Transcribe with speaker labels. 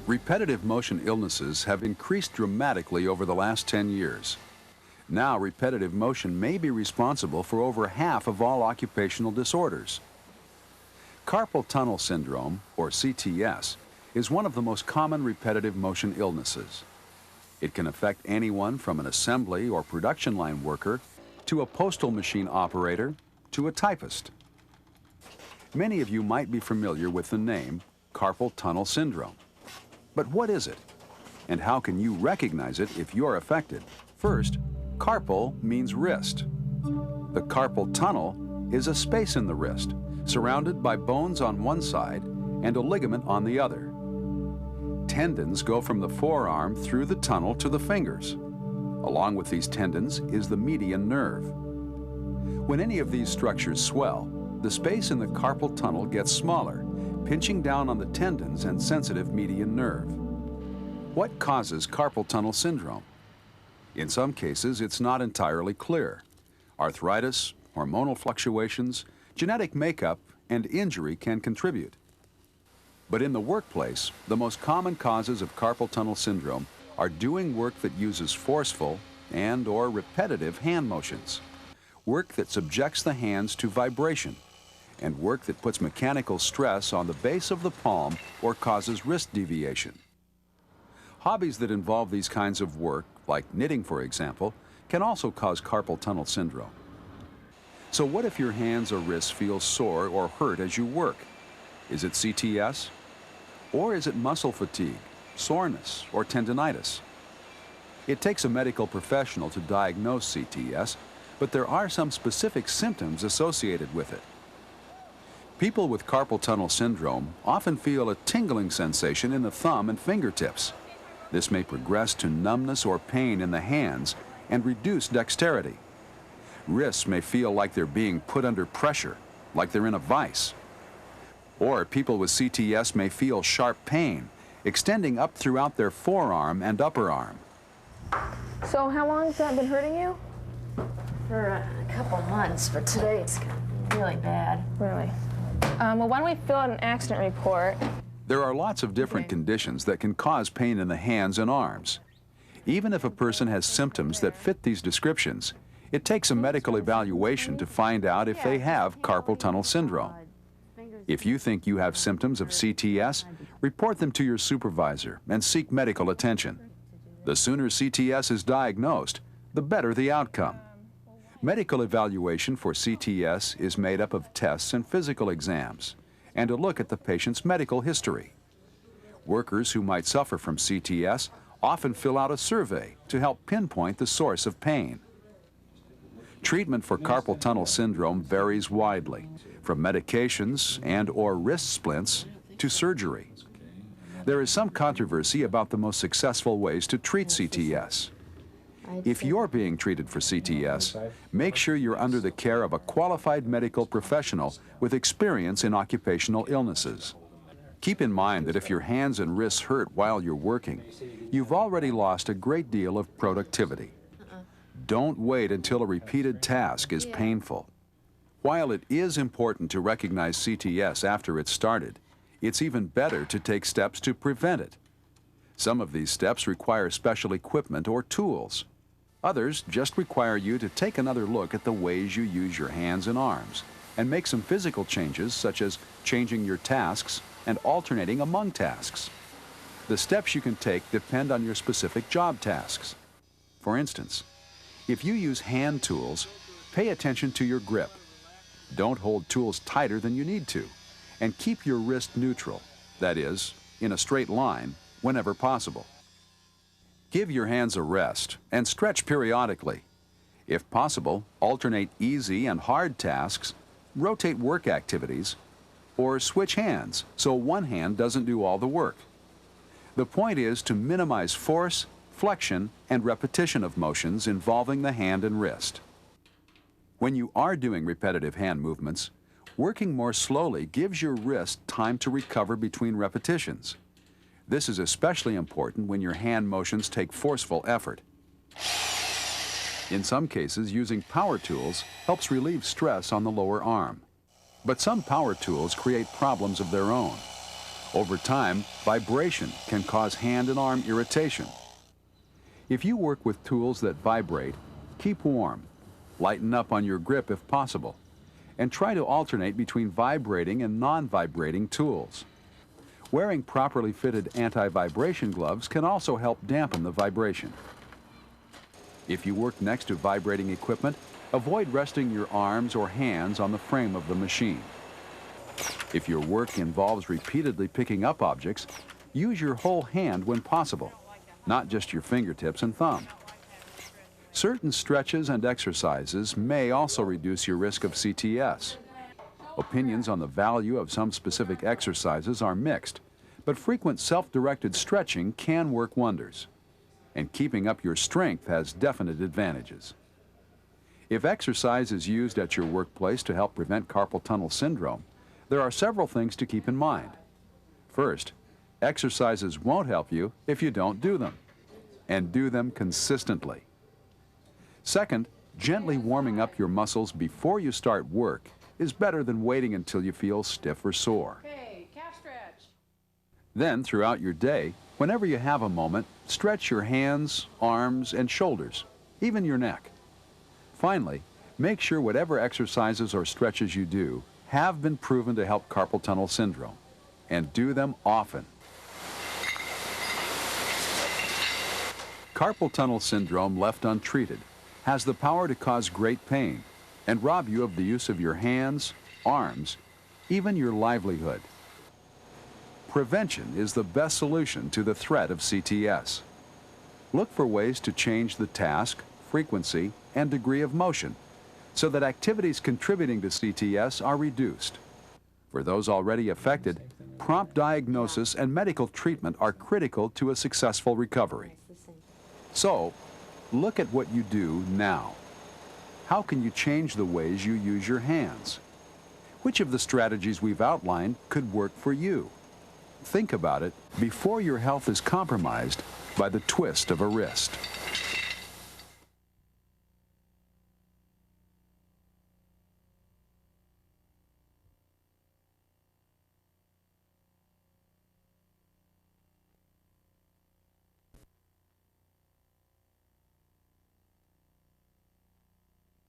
Speaker 1: Repetitive motion illnesses have increased dramatically over the last 10 years. Now, repetitive motion may be responsible for over half of all occupational disorders. Carpal tunnel syndrome, or CTS, is one of the most common repetitive motion illnesses. It can affect anyone from an assembly or production line worker to a postal machine operator to a typist. Many of you might be familiar with the name carpal tunnel syndrome. But what is it? And how can you recognize it if you're affected? First, carpal means wrist. The carpal tunnel is a space in the wrist, surrounded by bones on one side and a ligament on the other. Tendons go from the forearm through the tunnel to the fingers. Along with these tendons is the median nerve. When any of these structures swell, the space in the carpal tunnel gets smaller, pinching down on the tendons and sensitive median nerve. What causes carpal tunnel syndrome? In some cases, it's not entirely clear. Arthritis, hormonal fluctuations, genetic makeup, and injury can contribute. But in the workplace, the most common causes of carpal tunnel syndrome are doing work that uses forceful and/or repetitive hand motions, work that subjects the hands to vibration, and work that puts mechanical stress on the base of the palm or causes wrist deviation. Hobbies that involve these kinds of work, like knitting for example, can also cause carpal tunnel syndrome. So what if your hands or wrists feel sore or hurt as you work? Is it CTS? Or is it muscle fatigue, soreness, or tendinitis? It takes a medical professional to diagnose CTS, but there are some specific symptoms associated with it. People with carpal tunnel syndrome often feel a tingling sensation in the thumb and fingertips. This may progress to numbness or pain in the hands and reduce dexterity. Wrists may feel like they're being put under pressure, like they're in a vice. Or people with CTS may feel sharp pain, extending up throughout their forearm and upper arm.
Speaker 2: So how long has that been hurting you?
Speaker 3: For a couple months, but today it's really bad.
Speaker 2: Really? Well, why don't we fill out an accident report?
Speaker 1: There are lots of different conditions that can cause pain in the hands and arms. Even if a person has symptoms that fit these descriptions, it takes a medical evaluation to find out if they have carpal tunnel syndrome. If you think you have symptoms of CTS, report them to your supervisor and seek medical attention. The sooner CTS is diagnosed, the better the outcome. Medical evaluation for CTS is made up of tests and physical exams, and a look at the patient's medical history. Workers who might suffer from CTS often fill out a survey to help pinpoint the source of pain. Treatment for carpal tunnel syndrome varies widely, from medications and/or wrist splints to surgery. There is some controversy about the most successful ways to treat CTS. If you're being treated for CTS, make sure you're under the care of a qualified medical professional with experience in occupational illnesses. Keep in mind that if your hands and wrists hurt while you're working, you've already lost a great deal of productivity. Don't wait until a repeated task is painful. While it is important to recognize CTS after it's started, it's even better to take steps to prevent it. Some of these steps require special equipment or tools. Others just require you to take another look at the ways you use your hands and arms and make some physical changes, such as changing your tasks and alternating among tasks. The steps you can take depend on your specific job tasks. For instance, if you use hand tools, pay attention to your grip. Don't hold tools tighter than you need to, and keep your wrist neutral, that is, in a straight line, whenever possible. Give your hands a rest and stretch periodically. If possible, alternate easy and hard tasks, rotate work activities, or switch hands so one hand doesn't do all the work. The point is to minimize force, flexion, and repetition of motions involving the hand and wrist. When you are doing repetitive hand movements, working more slowly gives your wrist time to recover between repetitions. This is especially important when your hand motions take forceful effort. In some cases, using power tools helps relieve stress on the lower arm. But some power tools create problems of their own. Over time, vibration can cause hand and arm irritation. If you work with tools that vibrate, keep warm, lighten up on your grip if possible, and try to alternate between vibrating and non-vibrating tools. Wearing properly fitted anti-vibration gloves can also help dampen the vibration. If you work next to vibrating equipment, avoid resting your arms or hands on the frame of the machine. If your work involves repeatedly picking up objects, use your whole hand when possible, not just your fingertips and thumb. Certain stretches and exercises may also reduce your risk of CTS. Opinions on the value of some specific exercises are mixed, but frequent self-directed stretching can work wonders. And keeping up your strength has definite advantages. If exercise is used at your workplace to help prevent carpal tunnel syndrome, there are several things to keep in mind. First, exercises won't help you if you don't do them, and do them consistently. Second, gently warming up your muscles before you start work is better than waiting until you feel stiff or sore.
Speaker 4: Okay, calf stretch.
Speaker 1: Then, throughout your day, whenever you have a moment, stretch your hands, arms, and shoulders, even your neck. Finally, make sure whatever exercises or stretches you do have been proven to help carpal tunnel syndrome, and do them often. Carpal tunnel syndrome left untreated has the power to cause great pain and rob you of the use of your hands, arms, even your livelihood. Prevention is the best solution to the threat of CTS. Look for ways to change the task, frequency, and degree of motion so that activities contributing to CTS are reduced. For those already affected, prompt diagnosis and medical treatment are critical to a successful recovery. So, look at what you do now. How can you change the ways you use your hands? Which of the strategies we've outlined could work for you? Think about it before your health is compromised by the twist of a wrist.